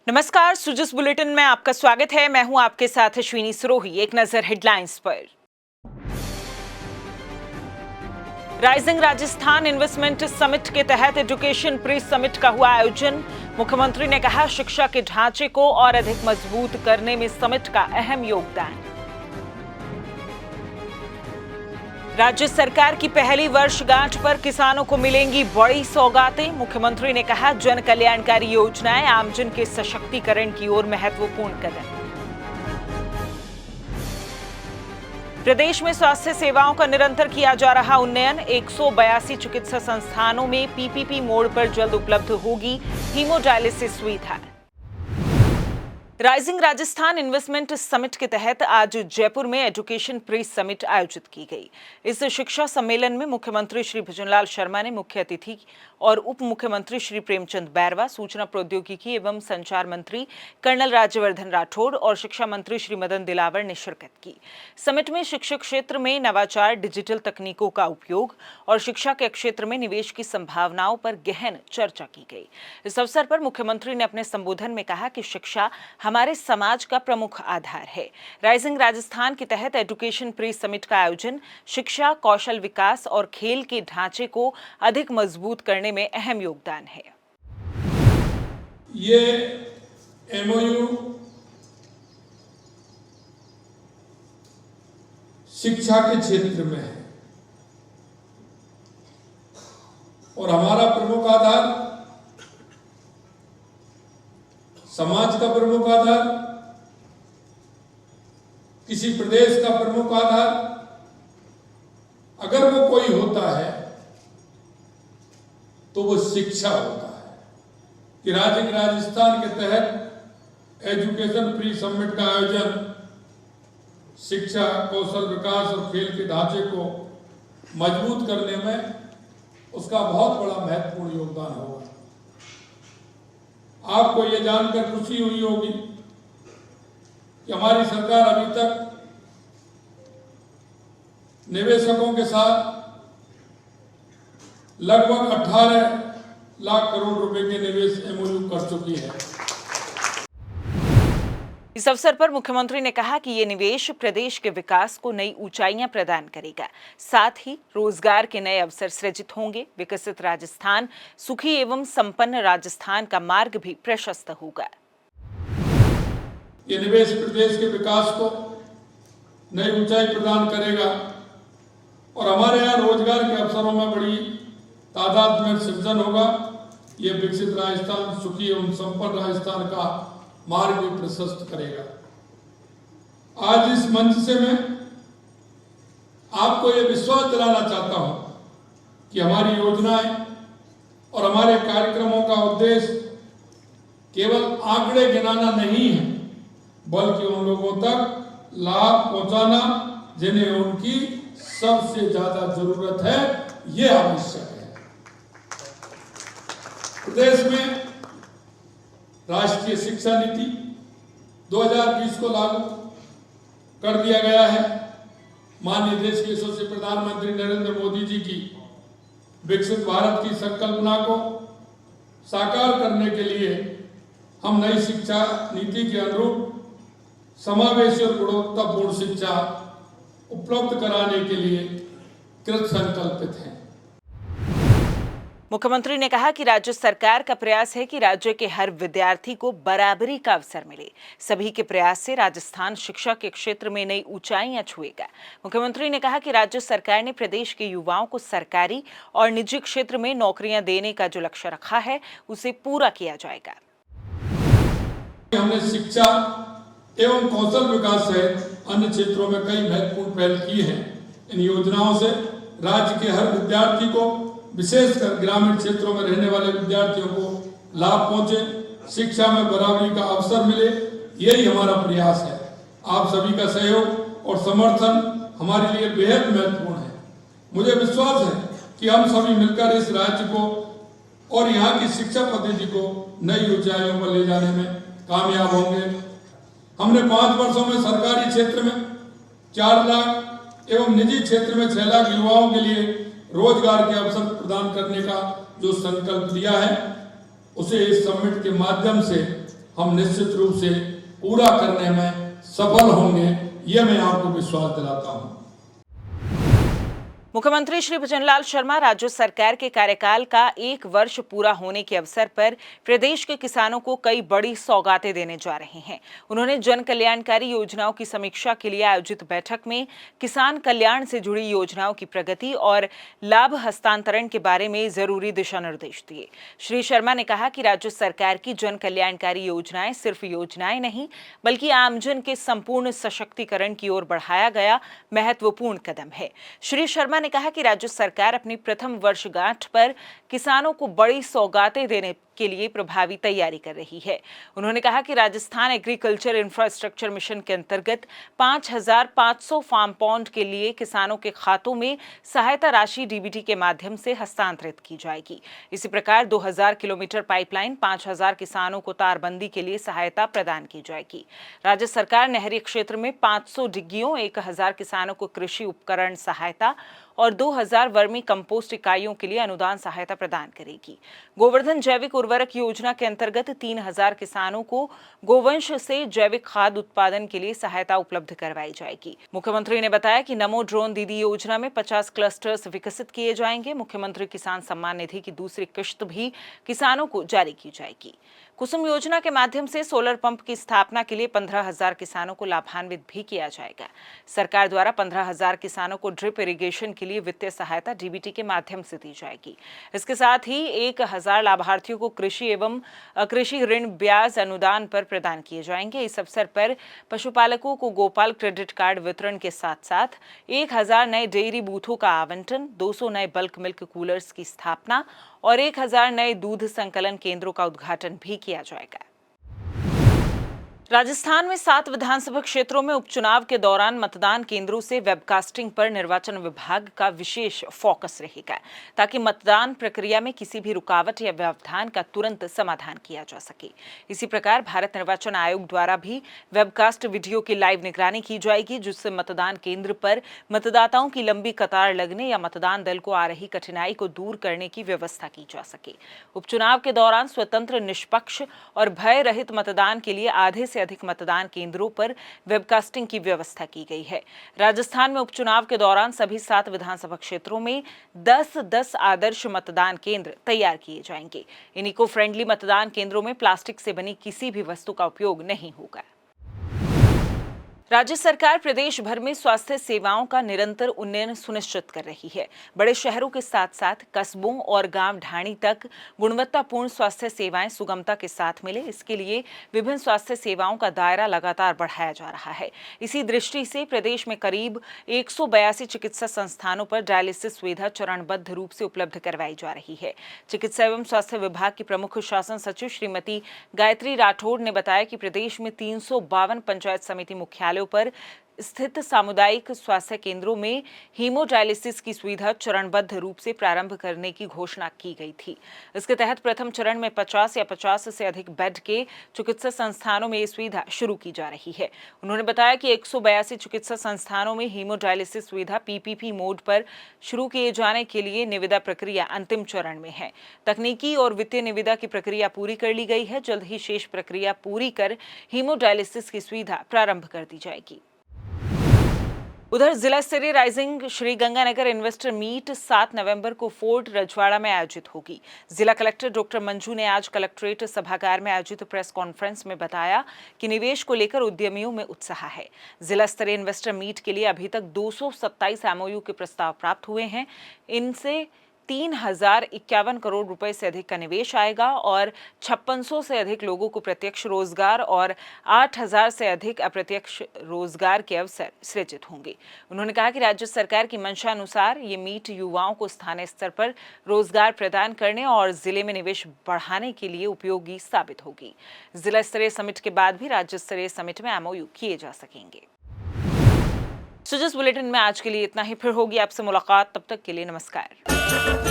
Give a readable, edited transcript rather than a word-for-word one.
नमस्कार, सुजस बुलेटिन में आपका स्वागत है। मैं हूं आपके साथ अश्विनी सिरोही। एक नजर हेडलाइंस पर। राइजिंग राजस्थान इन्वेस्टमेंट समिट के तहत एजुकेशन प्री समिट का हुआ आयोजन। मुख्यमंत्री ने कहा, शिक्षा के ढांचे को और अधिक मजबूत करने में समिट का अहम योगदान। राज्य सरकार की पहली वर्षगांठ पर किसानों को मिलेंगी बड़ी सौगातें। मुख्यमंत्री ने कहा, जन कल्याणकारी योजनाएं आमजन के सशक्तिकरण की ओर महत्वपूर्ण कदम। प्रदेश में स्वास्थ्य सेवाओं का निरंतर किया जा रहा उन्नयन। 182 चिकित्सा संस्थानों में पीपीपी मोड पर जल्द उपलब्ध होगी हीमोडायलिसिस सुविधा। राइजिंग राजस्थान इन्वेस्टमेंट समिट के तहत आज जयपुर में एजुकेशन प्री समिट आयोजित की गई। इस शिक्षा सम्मेलन में मुख्यमंत्री श्री भजनलाल शर्मा ने मुख्य अतिथि और उप मुख्यमंत्री श्री प्रेमचंद बैरवा, सूचना प्रौद्योगिकी एवं संचार मंत्री कर्नल राज्यवर्धन राठौड़ और शिक्षा मंत्री श्री मदन दिलावर ने शिरकत की। समिट में शिक्षा क्षेत्र में नवाचार, डिजिटल तकनीकों का उपयोग और शिक्षा के क्षेत्र में निवेश की संभावनाओं पर गहन चर्चा की गई। इस अवसर पर मुख्यमंत्री ने अपने संबोधन में कहा कि शिक्षा हमारे समाज का प्रमुख आधार है। राइजिंग राजस्थान के तहत एजुकेशन प्री समिट का आयोजन शिक्षा, कौशल विकास और खेल के ढांचे को अधिक मजबूत करने में अहम योगदान है। ये एमओयू शिक्षा के क्षेत्र में है और हमारा प्रमुख आधार, समाज का प्रमुख आधार, किसी प्रदेश का प्रमुख आधार अगर वो कोई होता है तो वो शिक्षा होता है। कि राइजिंग राजस्थान के तहत एजुकेशन प्री समिट का आयोजन शिक्षा, कौशल विकास और खेल के ढांचे को मजबूत करने में उसका बहुत बड़ा महत्वपूर्ण योगदान होगा। आपको ये जानकर खुशी हुई होगी कि हमारी सरकार अभी तक निवेशकों के साथ लगभग 18 लाख करोड़ रुपए के निवेश एमओयू कर चुकी है। इस अवसर पर मुख्यमंत्री ने कहा कि ये निवेश प्रदेश के विकास को नई ऊंचाइयां प्रदान करेगा, साथ ही रोजगार के नए अवसर सृजित होंगे। विकसित राजस्थान, सुखी एवं संपन्न राजस्थान का मार्ग भी प्रशस्त होगा। ये निवेश प्रदेश के विकास को नई ऊंचाई प्रदान करेगा और हमारे यहाँ रोजगार के अवसरों में बड़ी तादाद में सृजन होगा। ये विकसित राजस्थान, सुखी एवं संपन्न राजस्थान का मार्ग भी प्रशस्त करेगा। आज इस मंच से मैं आपको यह विश्वास दिलाना चाहता हूं कि हमारी योजनाएं और हमारे कार्यक्रमों का उद्देश्य केवल आंकड़े गिनाना नहीं है, बल्कि उन लोगों तक लाभ पहुंचाना जिन्हें उनकी सबसे ज्यादा जरूरत है, ये आवश्यक है। प्रदेश में राष्ट्रीय शिक्षा नीति 2020 को लागू कर दिया गया है। माननीय देश के यशस्वी प्रधानमंत्री नरेंद्र मोदी जी की विकसित भारत की संकल्पना को साकार करने के लिए हम नई शिक्षा नीति के अनुरूप समावेशी और गुणवत्तापूर्ण शिक्षा उपलब्ध कराने के लिए कृत संकल्पित हैं। मुख्यमंत्री ने कहा कि राज्य सरकार का प्रयास है कि राज्य के हर विद्यार्थी को बराबरी का अवसर मिले। सभी के प्रयास से राजस्थान शिक्षा के क्षेत्र में नई ऊंचाइयां छुएगा। मुख्यमंत्री ने कहा कि राज्य सरकार ने प्रदेश के युवाओं को सरकारी और निजी क्षेत्र में नौकरियां देने का जो लक्ष्य रखा है, उसे पूरा किया जाएगा। हमने शिक्षा एवं कौशल विकास सहित अन्य क्षेत्रों में कई महत्वपूर्ण पहल की हैं। इन योजनाओं से राज्य के हर विद्यार्थी को, विशेषकर ग्रामीण क्षेत्रों में रहने वाले विद्यार्थियों को लाभ पहुंचे, शिक्षा में बराबरी का अवसर मिले, यही हमारा प्रयास है। आप सभी का सहयोग और समर्थन हमारे लिए बेहद महत्वपूर्ण है। मुझे विश्वास है कि हम सभी मिलकर इस राज्य को और यहाँ की शिक्षा पद्धति को नई ऊंचाइयों पर ले जाने में कामयाब होंगे। हमने 5 वर्षों में सरकारी क्षेत्र में 4 लाख एवं निजी क्षेत्र में 6 लाख युवाओं के लिए रोजगार के अवसर प्रदान करने का जो संकल्प लिया है, उसे इस समिट के माध्यम से हम निश्चित रूप से पूरा करने में सफल होंगे, ये मैं आपको विश्वास दिलाता हूँ। मुख्यमंत्री श्री भजनलाल शर्मा राज्य सरकार के कार्यकाल का 1 वर्ष पूरा होने के अवसर पर प्रदेश के किसानों को कई बड़ी सौगातें देने जा रहे हैं। उन्होंने जन कल्याणकारी योजनाओं की समीक्षा के लिए आयोजित बैठक में किसान कल्याण से जुड़ी योजनाओं की प्रगति और लाभ हस्तांतरण के बारे में जरूरी दिशा निर्देश दिए। श्री शर्मा ने कहा कि राज्य सरकार की जन कल्याणकारी योजनाएं सिर्फ योजनाएं नहीं, बल्कि आमजन के संपूर्ण सशक्तिकरण की ओर बढ़ाया गया महत्वपूर्ण कदम है। श्री शर्मा ने कहा कि राज्य सरकार अपनी प्रथम वर्षगांठ पर किसानों को बड़ी सौगातें देने के लिए प्रभावी तैयारी कर रही है। उन्होंने कहा कि राजस्थान एग्रीकल्चर इंफ्रास्ट्रक्चर मिशन के अंतर्गत 5,500 फार्म पॉन्ड के लिए किसानों के खातों में सहायता राशि डीबीटी के माध्यम से हस्तांतरित की जाएगी। इसी प्रकार 2,000 किलोमीटर पाइपलाइन, 5,000 किसानों को तारबंदी के लिए सहायता प्रदान की जाएगी। राज्य सरकार नहरी क्षेत्र में 500 डिग्गियों, 1,000 किसानों को कृषि उपकरण सहायता और 2,000 वर्मी कंपोस्ट इकाइयों के लिए अनुदान सहायता प्रदान करेगी। गोवर्धन जैविक उर्वरक योजना के अंतर्गत 3,000 किसानों को गोवंश से जैविक खाद उत्पादन के लिए सहायता उपलब्ध करवाई जाएगी। मुख्यमंत्री ने बताया कि नमो ड्रोन दीदी योजना में 50 क्लस्टर्स विकसित किए जाएंगे। मुख्यमंत्री किसान सम्मान निधि की दूसरी किश्त भी किसानों को जारी की जाएगी। कुसुम योजना के माध्यम से सोलर पंप की स्थापना के लिए 15,000 किसानों को लाभान्वित भी किया जाएगा। सरकार द्वारा 15,000 किसानों को ड्रिप इरिगेशन के लिए वित्तीय सहायता डीबीटी के माध्यम से दी जाएगी। इसके साथ ही 1,000 लाभार्थियों को कृषि एवं अकृषि ऋण ब्याज अनुदान पर प्रदान किए जाएंगे। इस अवसर पर पशुपालकों को गोपाल क्रेडिट कार्ड वितरण के साथ साथ 1,000 नए डेयरी बूथों का आवंटन, 200 नए बल्क मिल्क कूलर्स की स्थापना और 1,000 नए दूध संकलन केंद्रों का उद्घाटन भी किया जाएगा। राजस्थान में 7 विधानसभा क्षेत्रों में उपचुनाव के दौरान मतदान केंद्रों से वेबकास्टिंग पर निर्वाचन विभाग का विशेष फोकस रहेगा, ताकि मतदान प्रक्रिया में किसी भी रुकावट या व्यवधान का तुरंत समाधान किया जा सके। इसी प्रकार भारत निर्वाचन आयोग द्वारा भी वेबकास्ट वीडियो की लाइव निगरानी की जाएगी, जिससे मतदान केंद्र पर मतदाताओं की लंबी कतार लगने या मतदान दल को आ रही कठिनाई को दूर करने की व्यवस्था की जा सके। उपचुनाव के दौरान स्वतंत्र, निष्पक्ष और भय रहित मतदान के लिए आधे से अधिक मतदान केंद्रों पर वेबकास्टिंग की व्यवस्था की गई है। राजस्थान में उपचुनाव के दौरान सभी 7 विधानसभा क्षेत्रों में 10-10 आदर्श मतदान केंद्र तैयार किए जाएंगे। इन इको फ्रेंडली मतदान केंद्रों में प्लास्टिक से बनी किसी भी वस्तु का उपयोग नहीं होगा। राज्य सरकार प्रदेश भर में स्वास्थ्य सेवाओं का निरंतर उन्नयन सुनिश्चित कर रही है। बड़े शहरों के साथ साथ कस्बों और गांव ढाणी तक गुणवत्तापूर्ण स्वास्थ्य सेवाएं सुगमता के साथ मिले, इसके लिए विभिन्न स्वास्थ्य सेवाओं का दायरा लगातार बढ़ाया जा रहा है। इसी दृष्टि से प्रदेश में करीब 182 चिकित्सा संस्थानों पर डायलिसिस सुविधा चरणबद्ध रूप से उपलब्ध करवाई जा रही है। चिकित्सा एवं स्वास्थ्य विभाग की प्रमुख शासन सचिव श्रीमती गायत्री राठौड़ ने बताया कि प्रदेश में 352 पंचायत समिति मुख्यालय पर स्थित सामुदायिक स्वास्थ्य केंद्रों में हीमोडायलिसिस की सुविधा चरणबद्ध रूप से प्रारंभ करने की घोषणा की गई थी। इसके तहत प्रथम चरण में 50 या 50 से अधिक बेड के चिकित्सा संस्थानों में ये सुविधा शुरू की जा रही है। उन्होंने बताया कि 182 चिकित्सा संस्थानों में हीमोडायलिसिस सुविधा पीपीपी मोड पर शुरू किए जाने के लिए निविदा प्रक्रिया अंतिम चरण में है। तकनीकी और वित्तीय निविदा की प्रक्रिया पूरी कर ली गई है। जल्द ही शेष प्रक्रिया पूरी कर हीमोडायलिसिस की सुविधा प्रारंभ कर दी जाएगी। उधर जिला स्तरीय rising Shri Ganganagar investor meet 7 नवंबर को फोर्ट रजवाड़ा में आयोजित होगी। जिला कलेक्टर डॉक्टर मंजू ने आज कलेक्ट्रेट सभागार में आयोजित प्रेस कॉन्फ्रेंस में बताया कि निवेश को लेकर उद्यमियों में उत्साह है। जिला स्तरीय इन्वेस्टर मीट के लिए अभी तक 227 एमओयू के प्रस्ताव प्राप्त हुए हैं। इनसे 3,051 करोड़ रुपए से अधिक का निवेश आएगा और 5600 से अधिक लोगों को प्रत्यक्ष रोजगार और 8,000 से अधिक अप्रत्यक्ष रोजगार के अवसर सृजित होंगे। उन्होंने कहा कि राज्य सरकार की मंशा अनुसार ये मीट युवाओं को स्थानीय स्तर पर रोजगार प्रदान करने और जिले में निवेश बढ़ाने के लिए उपयोगी साबित होगी। जिला स्तरीय समिट के बाद भी राज्य स्तरीय समिट में एमओयू किए जा सकेंगे। जिस बुलेटिन में आज के लिए इतना ही। फिर होगी आपसे मुलाकात, तब तक के लिए नमस्कार।